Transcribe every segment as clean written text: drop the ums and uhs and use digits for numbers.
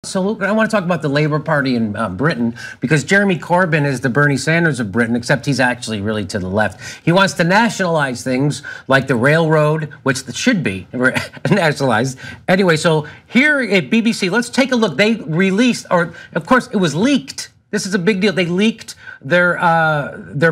So I want to talk about the Labour Party in Britain, because Jeremy Corbyn is the Bernie Sanders of Britain, except he's actually really to the left. He wants to nationalize things like the railroad, which should be nationalized. Anyway, so here at BBC, let's take a look. They released, or of course it was leaked. This is a big deal. They leaked their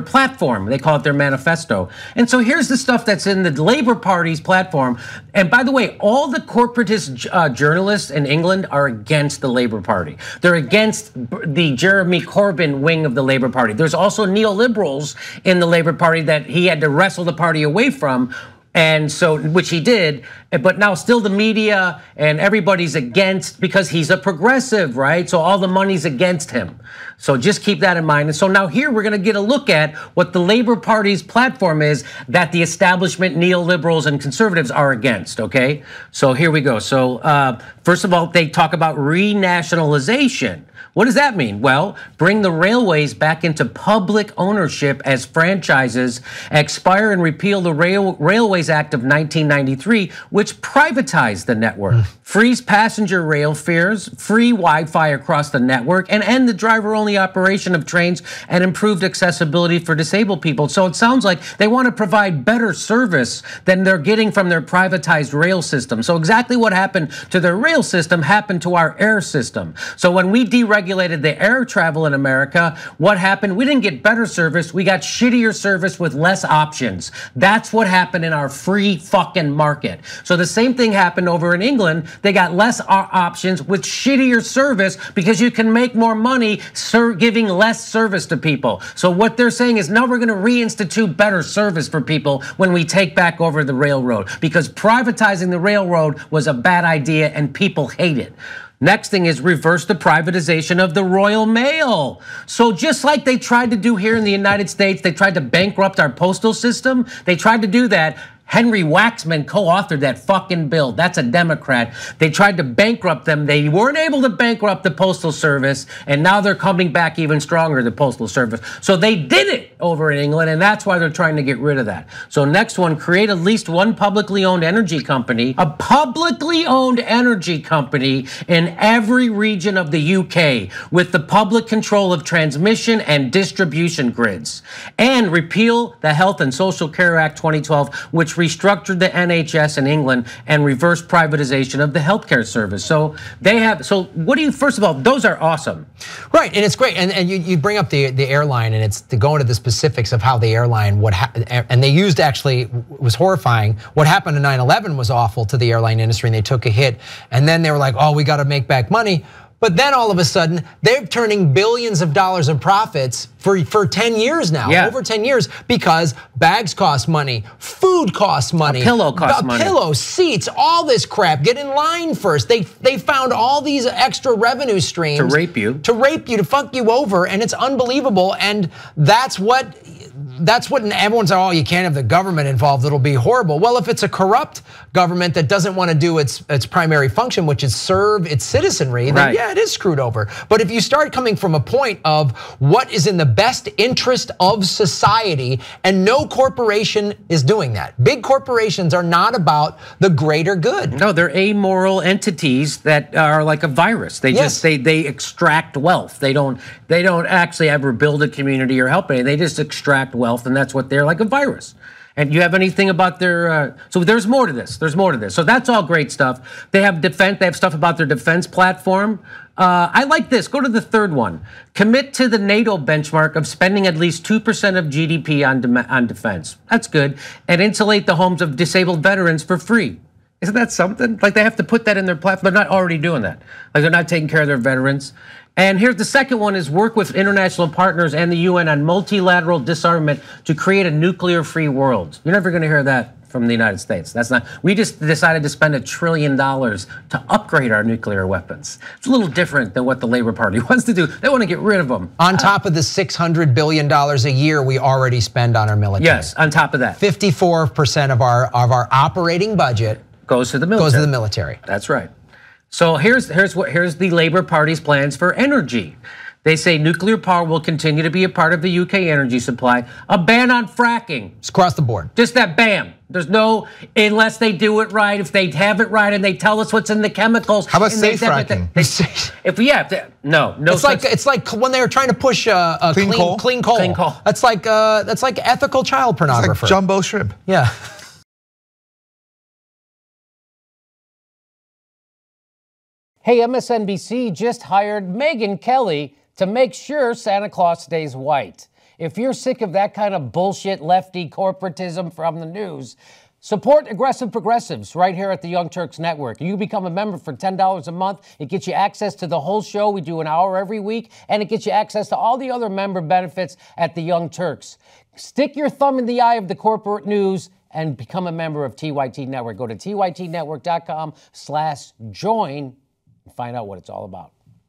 platform. They call it their manifesto. And so here's the stuff that's in the Labour Party's platform. And by the way, all the corporatist journalists in England are against the Labour Party. They're against the Jeremy Corbyn wing of the Labour Party. There's also neoliberals in the Labour Party that he had to wrestle the party away from. And so, which he did, but now still the media and everybody's against, because he's a progressive, right? So all the money's against him. So just keep that in mind. And so now here we're gonna get a look at what the Labour Party's platform is that the establishment, neoliberals and conservatives are against, okay? So here we go. So first of all, they talk about renationalization. What does that mean? Well, bring the railways back into public ownership as franchises, expire and repeal the Railways Act of 1993, which privatized the network, freeze passenger rail fares, free Wi-Fi across the network, and end the driver-only operation of trains and improved accessibility for disabled people. So it sounds like they want to provide better service than they're getting from their privatized rail system. So exactly what happened to their rail system happened to our air system. So when we deregulated the air travel in America, what happened? We didn't get better service, we got shittier service with less options. That's what happened in our free fucking market. So the same thing happened over in England. They got less options with shittier service because you can make more money giving less service to people. So what they're saying is, now we're gonna reinstitute better service for people when we take back over the railroad, because privatizing the railroad was a bad idea and people hate it. Next thing is reverse the privatization of the Royal Mail. So just like they tried to do here in the United States, they tried to bankrupt our postal system. They tried to do that. Henry Waxman co-authored that fucking bill. That's a Democrat. They tried to bankrupt them. They weren't able to bankrupt the Postal Service, and now they're coming back even stronger, the Postal Service. So they did it over in England, and that's why they're trying to get rid of that. So next one, create at least one publicly owned energy company, a publicly owned energy company in every region of the UK with the public control of transmission and distribution grids, and repeal the Health and Social Care Act 2012, which restructured the NHS in England and reversed privatization of the healthcare service. So they have, so what do you, first of all, those are awesome. Right, and it's great, and you bring up the airline, and it's to go into the specifics of how the airline, and they used, actually, it was horrifying. What happened in 9/11 was awful to the airline industry, and they took a hit, and then they were like, oh, we gotta make back money. But then all of a sudden, they're turning billions of dollars of profits for 10 years now, over 10 years, because bags cost money, food costs money, a pillow costs money, pillows, seats, all this crap. Get in line first. They found all these extra revenue streams to rape you, to fuck you over, and it's unbelievable. And that's what everyone's like, oh, you can't have the government involved, it'll be horrible. Well, if it's a corrupt government that doesn't want to do its primary function, which is serve its citizenry, then yeah, it is screwed over. But if you start coming from a point of what is in the best interest of society, and no corporation is doing that. Big corporations are not about the greater good. No, they're amoral entities that are like a virus. They just they extract wealth. They don't actually ever build a community or help anything. They just extract wealth, and that's what they're, like a virus. And you have anything about their, so there's more to this, So that's all great stuff. They have defense, they have stuff about their defense platform. I like this, go to the third one. Commit to the NATO benchmark of spending at least 2% of GDP on defense. That's good. And insulate the homes of disabled veterans for free. Isn't that something? Like, they have to put that in their platform. They're not already doing that. Like, they're not taking care of their veterans. And here's the second one, is work with international partners and the UN on multilateral disarmament to create a nuclear-free world. You're never gonna hear that from the United States. That's not, we just decided to spend $1 trillion to upgrade our nuclear weapons. It's a little different than what the Labour Party wants to do. They want to get rid of them. On top of the $600 billion a year we already spend on our military. Yes, on top of that. 54% of our operating budget goes to the military. Goes to the military. That's right. So here's the Labour Party's plans for energy. They say nuclear power will continue to be a part of the UK energy supply. A ban on fracking. It's across the board. Just that bam. There's no, unless they do it right, if they have it right and they tell us what's in the chemicals. How about safe fracking? No. It's like when they were trying to push clean coal. Clean coal. That's like ethical child pornography. It's like jumbo shrimp. Yeah. Hey, MSNBC just hired Megyn Kelly to make sure Santa Claus stays white. If you're sick of that kind of bullshit lefty corporatism from the news, support aggressive progressives right here at the Young Turks Network. You become a member for $10 a month. It gets you access to the whole show. We do an hour every week, and it gets you access to all the other member benefits at the Young Turks. Stick your thumb in the eye of the corporate news and become a member of TYT Network. Go to tytnetwork.com/join and find out what it's all about.